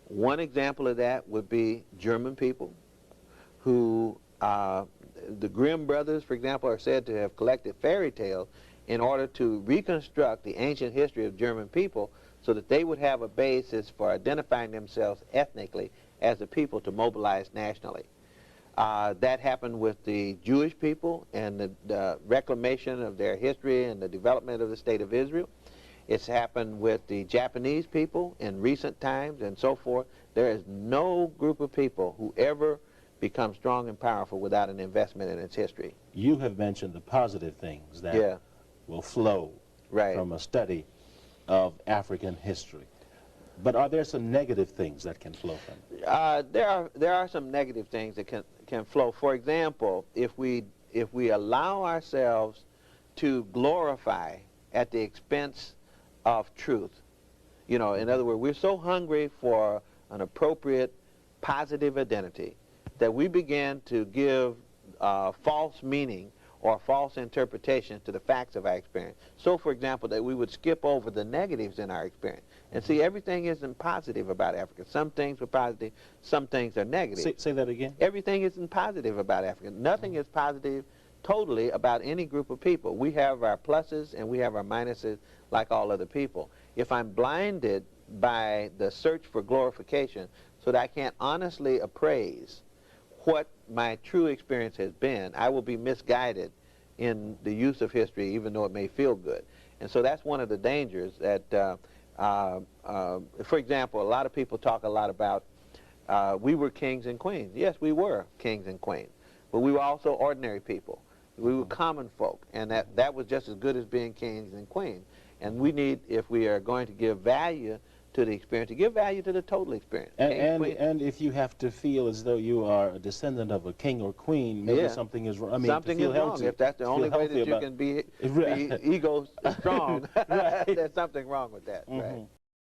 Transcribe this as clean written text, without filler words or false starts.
One example of that would be German people who, the Grimm brothers, for example, are said to have collected fairy tales in order to reconstruct the ancient history of German people so that they would have a basis for identifying themselves ethnically as a people to mobilize nationally. That happened with the Jewish people and the reclamation of their history and the development of the state of Israel. It's happened with the Japanese people in recent times and so forth. There is no group of people who ever become strong and powerful without an investment in its history. You have mentioned the positive things that will flow from a study of African history. But are there some negative things that can flow from it? There are some negative things that can flow. For example, if we allow ourselves to glorify at the expense of truth, you know, in other words, we're so hungry for an appropriate positive identity that we begin to give false meaning or false interpretation to the facts of our experience. So, for example, that we would skip over the negatives in our experience. And see, everything isn't positive about Africa. Some things are positive, some things are negative. Say that again. Everything isn't positive about Africa. Nothing is positive totally about any group of people. We have our pluses and we have our minuses like all other people. If I'm blinded by the search for glorification so that I can't honestly appraise what my true experience has been, I will be misguided in the use of history, even though it may feel good. And so that's one of the dangers that, for example, a lot of people talk a lot about we were kings and queens. Yes, we were kings and queens, but we were also ordinary people. We were common folk, and that was just as good as being kings and queens. And we need, if we are going to give value to the experience, to give value to the total experience. And if you have to feel as though you are a descendant of a king or queen, maybe something is wrong. I mean, something is wrong. If that's the only way that you can be ego strong, there's something wrong with that. Right.